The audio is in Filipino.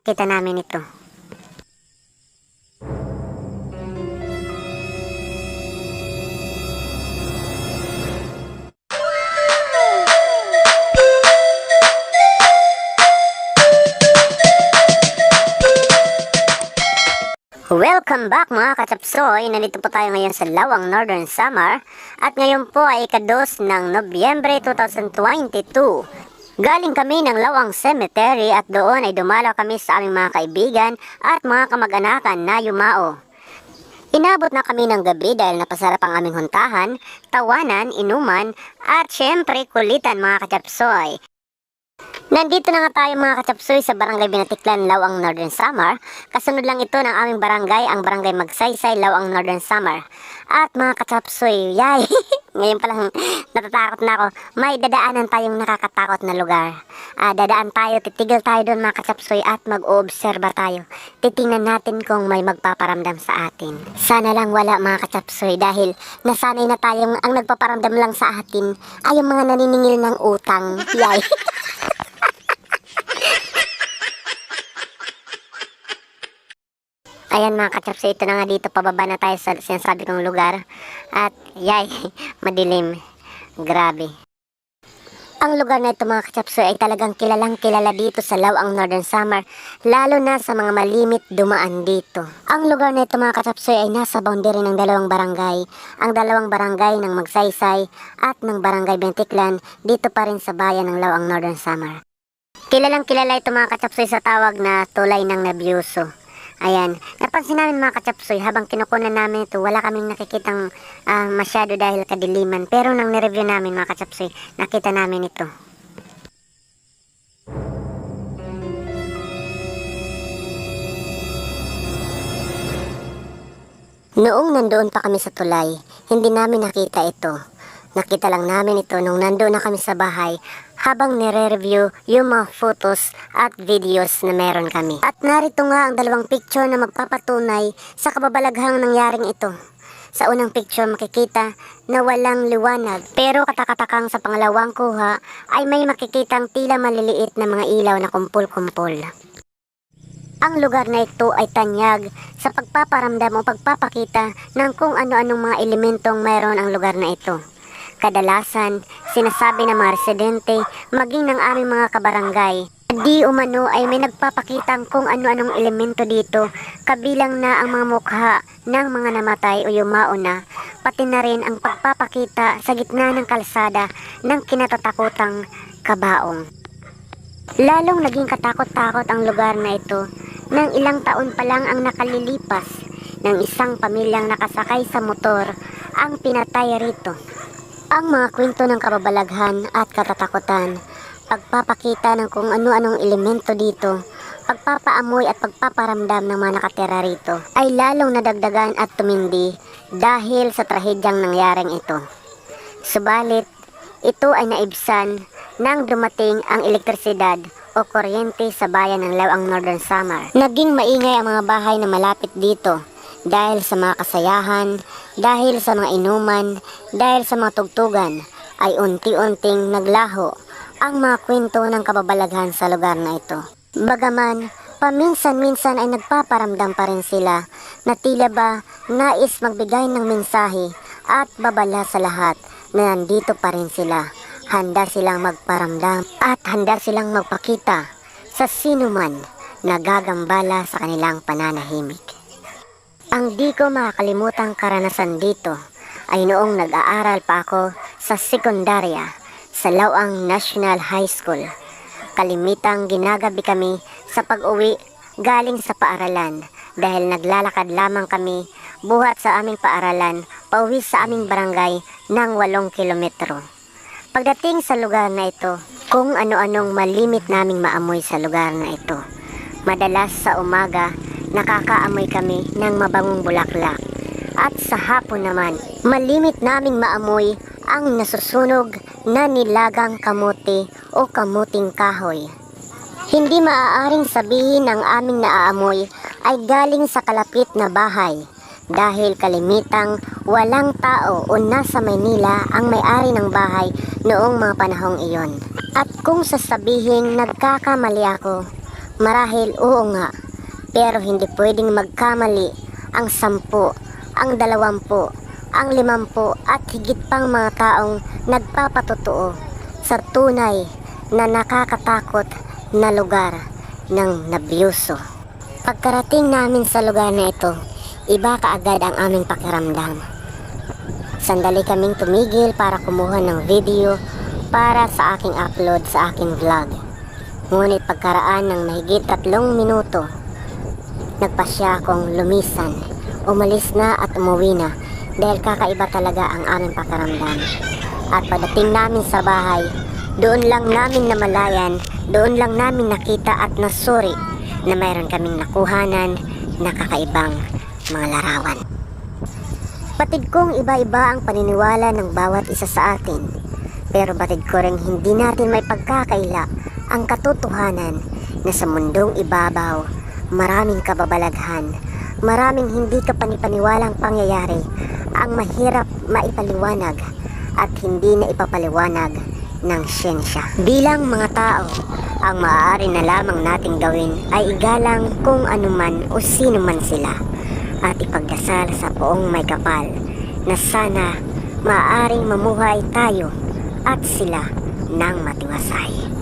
nakita namin ito. Welcome back mga katsapsoy! Nandito po tayo ngayon sa Lawang Northern Samar at ngayon po ay ika-2 ng Nobyembre 2022. Galing kami ng Lawang Cemetery at doon ay dumalaw kami sa aming mga kaibigan at mga kamag-anakan na yumao. Inabot na kami ng gabi dahil napasarap ang aming huntahan, tawanan, inuman at syempre kulitan mga katsapsoy. Nandito na nga tayo mga katsapsoy sa Barangay Binatiklan, Lawang Northern Samar. Kasunod lang ito ng aming barangay, ang Barangay Magsaysay, Lawang Northern Samar. At mga katsapsoy, yay! Ngayon palang natatakot na ako. May dadaanan tayong nakakatakot na lugar. Dadaan tayo, titigil tayo doon mga katsapsoy at mag-oobserba tayo. Titingnan natin kung may magpaparamdam sa atin. Sana lang wala mga katsapsoy dahil nasanay na tayong ang nagpaparamdam lang sa atin ay yung mga naniningil ng utang. Yay! Ayan mga katsapsoy, ito na nga dito, pababa na tayo sa sinasabi kong lugar. At yay, madilim. Grabe. Ang lugar na ito mga katsapsoy ay talagang kilalang kilala dito sa Lawang Northern Samar, lalo na sa mga malimit dumaan dito. Ang lugar na ito mga katsapsoy ay nasa boundary ng dalawang barangay. Ang dalawang barangay ng Magsaysay at ng Barangay Binatiklan dito pa rin sa bayan ng Lawang Northern Samar. Kilalang kilala ito mga katsapsoy sa tawag na tulay ng Nabiyuso. Ayan, napansin namin mga katsapsoy, habang kinukunan namin ito, wala kaming nakikitang masyado dahil kadiliman. Pero nang nireview namin mga katsapsoy, nakita namin ito. Noong nandoon pa kami sa tulay, hindi namin nakita ito. Nakita lang namin ito nung nandoon na kami sa bahay habang nire-review yung mga photos at videos na meron kami. At narito nga ang dalawang picture na magpapatunay sa kababalaghang nangyaring ito. Sa unang picture makikita na walang liwanag, pero katakatakang sa pangalawang kuha ay may makikitang tila maliliit na mga ilaw na kumpul-kumpul. Ang lugar na ito ay tanyag sa pagpaparamdam o pagpapakita ng kung ano-anong mga elementong mayroon ang lugar na ito. Kadalasan, sinasabi ng mga residente, maging ng aming mga kabarangay, di umano ay may nagpapakitang kung ano-anong elemento dito, kabilang na ang mga mukha ng mga namatay o yumao na, pati na rin ang pagpapakita sa gitna ng kalsada ng kinatatakutang kabaong. Lalong naging katakot-takot ang lugar na ito nang ilang taon pa lang ang nakalilipas ng isang pamilyang nakasakay sa motor ang pinatay rito. Ang mga kwento ng kababalaghan at katatakutan, pagpapakita ng kung ano-anong elemento dito, pagpapaamoy at pagpaparamdam ng mga nakatira rito ay lalong nadagdagan at tumindi dahil sa trahedyang nangyaring ito. Subalit, ito ay naibsan nang dumating ang elektrisidad o kuryente sa bayan ng Lawang Northern Samar. Naging maingay ang mga bahay na malapit dito dahil sa mga kasayahan, dahil sa mga inuman, dahil sa mga tugtugan, ay unti-unting naglaho ang mga kwento ng kababalaghan sa lugar na ito. Bagaman, paminsan-minsan ay nagpaparamdam pa rin sila na tila ba nais magbigay ng mensahe at babala sa lahat na nandito pa rin sila. Handa silang magparamdam at handa silang magpakita sa sinuman na gagambala sa kanilang pananahimik. Ang di ko makakalimutang karanasan dito ay noong nag-aaral pa ako sa sekundarya sa Lawang National High School. Kalimitang ginagabi kami sa pag-uwi galing sa paaralan dahil naglalakad lamang kami buhat sa aming paaralan pauwi sa aming barangay ng 8 kilometro. Pagdating sa lugar na ito, kung ano-anong malimit naming maamoy sa lugar na ito. Madalas sa umaga, nakakaamoy kami ng mabangong bulaklak. At sa hapon naman, malimit naming maamoy ang nasusunog na nilagang kamote o kamuting kahoy. Hindi maaaring sabihin ng aming naaamoy ay galing sa kalapit na bahay dahil kalimitang walang tao o nasa Maynila ang may-ari ng bahay noong mga panahong iyon. At kung sasabihin nagkakamali ako, Marahil oo nga, pero hindi pwedeng magkamali ang 10, ang 20, ang 50 at higit pang mga taong nagpapatotoo sa tunay na nakakatakot na lugar ng Nabyuso. Pagkarating namin sa lugar na ito, iba kaagad ang aming pakiramdam. Sandali kaming tumigil para kumuha ng video para sa aking upload sa aking vlog. Ngunit pagkaraan ng mahigit 3 minuto, nagpasya akong lumisan, umalis na at umuwi na dahil kakaiba talaga ang aming pakiramdam. At pagdating namin sa bahay, doon lang namin namalayan, doon lang namin nakita at nasuri na mayroon kaming nakuhanan na kakaibang mga larawan. Batid kong iba-iba ang paniniwala ng bawat isa sa atin, pero batid ko rin hindi natin may pagkakaila ang katotohanan na sa mundong ibabaw, maraming kababalaghan, maraming hindi kapanipaniwalang pangyayari ang mahirap maipaliwanag at hindi na ipapaliwanag ng siyensya. Bilang mga tao, ang maaari na lamang nating gawin ay igalang kung anuman o sino man sila at ipagdasal sa Poong May Kapal na sana maaaring mamuhay tayo at sila ng matiwasay.